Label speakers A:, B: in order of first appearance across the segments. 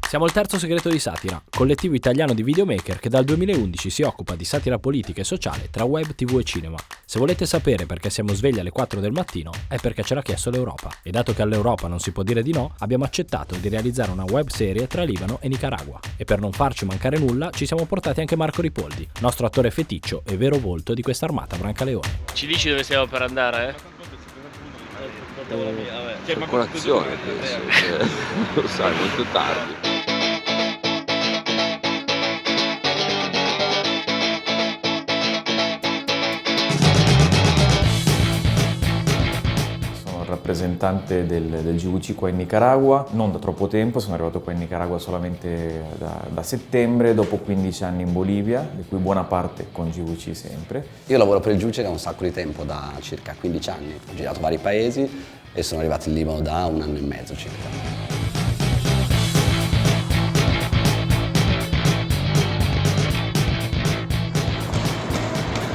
A: Siamo il terzo segreto di Satira, collettivo italiano di videomaker che dal 2011 si occupa di satira politica e sociale tra web, tv e cinema. Se volete sapere perché siamo svegli alle 4 del mattino, è perché ce l'ha chiesto l'Europa. E dato che all'Europa non si può dire di no, abbiamo accettato di realizzare una web serie tra Libano e Nicaragua. E per non farci mancare nulla, ci siamo portati anche Marco Ripoldi, nostro attore feticcio e vero volto di questa armata Brancaleone.
B: Ci dici dove stiamo per andare?
C: Per colazione penso, lo sai, molto tardi.
D: Rappresentante del GVC qua in Nicaragua, non da troppo tempo, sono arrivato qua in Nicaragua solamente da settembre, dopo 15 anni in Bolivia, di cui buona parte con GVC sempre.
E: Io lavoro per il GVC da un sacco di tempo, da circa 15 anni, ho girato vari paesi e sono arrivato in Libano da 1 anno e mezzo circa.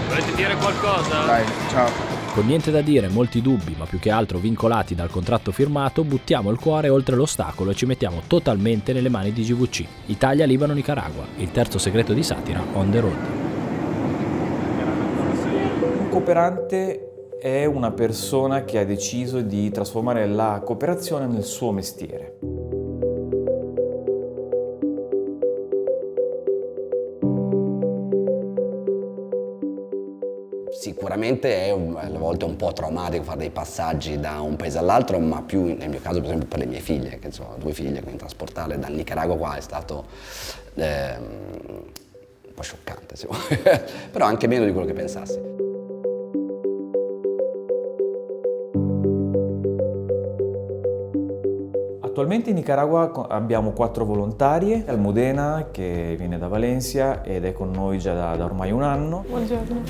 B: Volete dire qualcosa?
F: Dai, ciao.
A: Con niente da dire, molti dubbi, ma più che altro vincolati dal contratto firmato, buttiamo il cuore oltre l'ostacolo e ci mettiamo totalmente nelle mani di GVC. Italia, Libano, Nicaragua. Il terzo segreto di Satira, on the road.
D: Un cooperante è una persona che ha deciso di trasformare la cooperazione nel suo mestiere.
E: Sicuramente è alle volte un po' traumatico fare dei passaggi da un paese all'altro, ma più nel mio caso per esempio per le mie figlie, che ho 2 figlie, quindi trasportarle dal Nicaragua qua è stato un po' scioccante, se vuoi. Però anche meno di quello che pensassi.
D: Attualmente in Nicaragua abbiamo 4 volontarie, Almudena che viene da Valencia ed è con noi già da ormai 1 anno.
G: Buongiorno.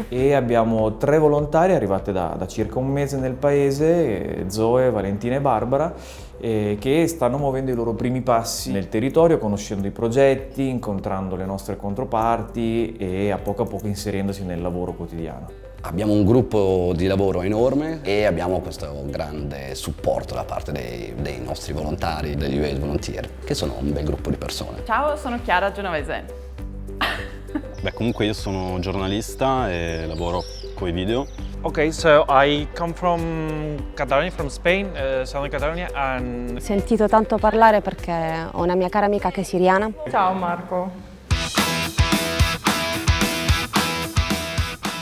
D: E abbiamo 3 volontarie arrivate da circa 1 mese nel paese, Zoe, Valentina e Barbara, che stanno muovendo i loro primi passi nel territorio, conoscendo i progetti, incontrando le nostre controparti e a poco inserendosi nel lavoro quotidiano.
E: Abbiamo un gruppo di lavoro enorme e abbiamo questo grande supporto da parte dei nostri volontari, degli US Volunteer, che sono un bel gruppo di persone.
G: Ciao, sono Chiara Genovese.
H: Beh, comunque io sono giornalista e lavoro coi video.
I: Okay, so I come from Catalonia, from Spain, Southern Catalonia, and...
J: Ho sentito tanto parlare perché ho una mia cara amica che è siriana.
G: Ciao Marco.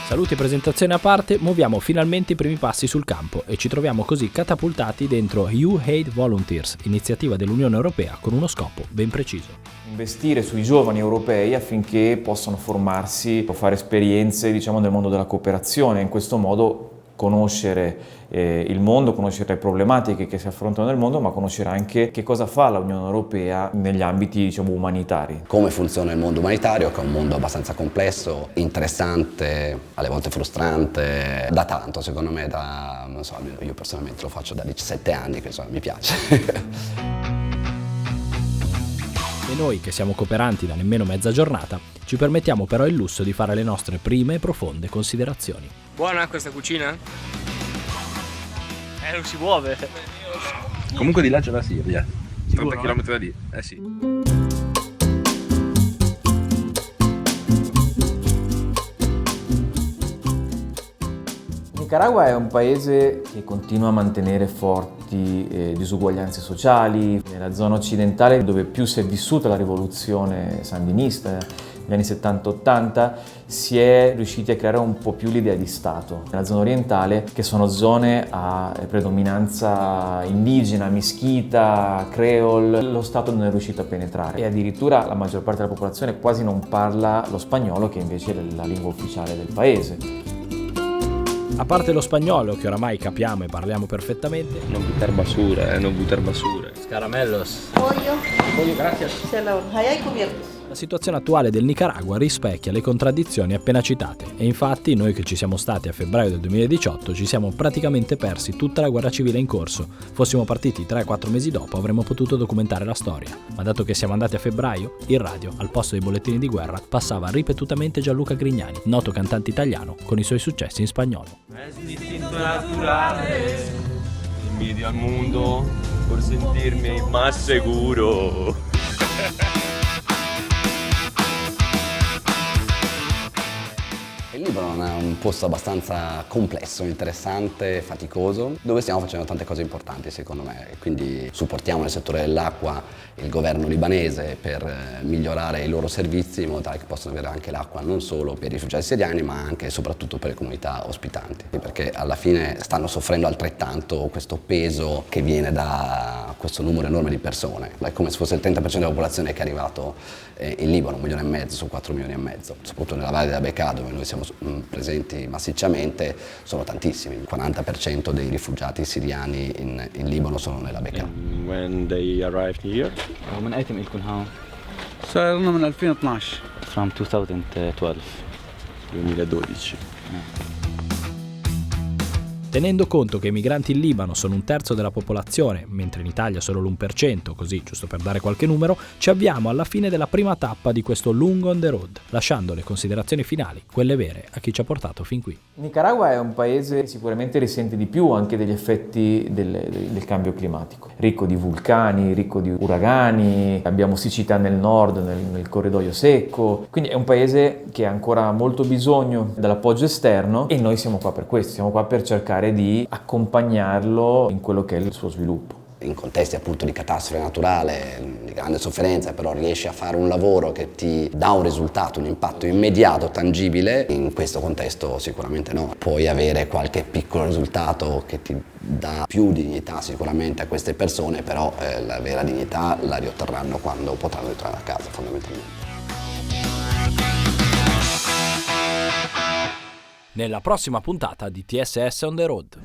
A: Saluti e presentazione a parte, muoviamo finalmente i primi passi sul campo e ci troviamo così catapultati dentro You Hate Volunteers, iniziativa dell'Unione Europea con uno scopo ben preciso.
D: Investire sui giovani europei affinché possano formarsi o fare esperienze, nel mondo della cooperazione, in questo modo conoscere il mondo, conoscere le problematiche che si affrontano nel mondo, ma conoscere anche che cosa fa l'Unione Europea negli ambiti umanitari.
E: Come funziona il mondo umanitario, che è un mondo abbastanza complesso, interessante, alle volte frustrante, da tanto secondo me, non so, io personalmente lo faccio da 17 anni, che mi piace.
A: E noi, che siamo cooperanti da nemmeno mezza giornata, ci permettiamo però il lusso di fare le nostre prime e profonde considerazioni.
B: Buona questa cucina? Non si muove.
C: Comunque di là c'è la Siria, 30
B: Sicuro,
C: km da lì, sì.
D: Il Nicaragua è un paese che continua a mantenere forti disuguaglianze sociali. Nella zona occidentale, dove più si è vissuta la rivoluzione sandinista, negli anni 70-80, si è riusciti a creare un po' più l'idea di Stato. Nella zona orientale, che sono zone a predominanza indigena, mischita, creole, lo Stato non è riuscito a penetrare e addirittura la maggior parte della popolazione quasi non parla lo spagnolo, che invece è la lingua ufficiale del paese.
A: A parte lo spagnolo, che oramai capiamo e parliamo perfettamente.
C: Non buttar basura, non buttar basura.
A: Scaramellos.
G: Pollo, gracias. Ahí hay cubiertos.
A: La situazione attuale del Nicaragua rispecchia le contraddizioni appena citate e infatti noi che ci siamo stati a febbraio del 2018 ci siamo praticamente persi tutta la guerra civile in corso. Fossimo partiti 3-4 mesi dopo avremmo potuto documentare la storia, ma dato che siamo andati a febbraio, in radio, al posto dei bollettini di guerra, passava ripetutamente Gianluca Grignani, noto cantante italiano, con i suoi successi in spagnolo.
C: È istinto naturale, il medio al mondo, per sentirmi más seguro.
E: Il Libano è un posto abbastanza complesso, interessante, faticoso, dove stiamo facendo tante cose importanti secondo me, quindi supportiamo nel settore dell'acqua il governo libanese per migliorare i loro servizi in modo tale che possano avere anche l'acqua non solo per i rifugiati siriani ma anche e soprattutto per le comunità ospitanti, perché alla fine stanno soffrendo altrettanto questo peso che viene da questo numero enorme di persone. È come se fosse il 30% della popolazione che è arrivato in Libano, 1,5 milioni su 4,5 milioni, soprattutto nella Valle della Bekaa dove noi siamo presenti massicciamente, sono tantissimi. Il 40% dei rifugiati siriani in Libano sono nella Bekaa.
F: When they arrived here?
K: من أيتم لكم هون؟
F: صارنا من 2012.
K: From 2012.
F: 2012.
A: Tenendo conto che i migranti in Libano sono 1/3 della popolazione, mentre in Italia solo l'1%, così giusto per dare qualche numero, ci avviamo alla fine della prima tappa di questo lungo on the road, lasciando le considerazioni finali, quelle vere, a chi ci ha portato fin qui.
D: Nicaragua è un paese che sicuramente risente di più anche degli effetti del cambio climatico. Ricco di vulcani, ricco di uragani, abbiamo siccità nel nord, nel corridoio secco, quindi è un paese che ha ancora molto bisogno dell'appoggio esterno e noi siamo qua per questo, siamo qua per cercare di accompagnarlo in quello che è il suo sviluppo.
E: In contesti appunto di catastrofe naturale, di grande sofferenza, però riesci a fare un lavoro che ti dà un risultato, un impatto immediato, tangibile, in questo contesto sicuramente no. Puoi avere qualche piccolo risultato che ti dà più dignità sicuramente a queste persone, però la vera dignità la riotterranno quando potranno ritornare a casa fondamentalmente.
A: Nella prossima puntata di TSS on the road.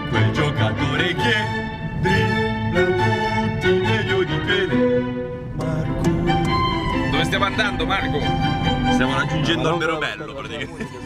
L: Quel giocatore che dribbla tutti meglio di Pelé. Marco.
M: Dove stiamo andando, Marco? Stiamo raggiungendo Alberobello praticamente.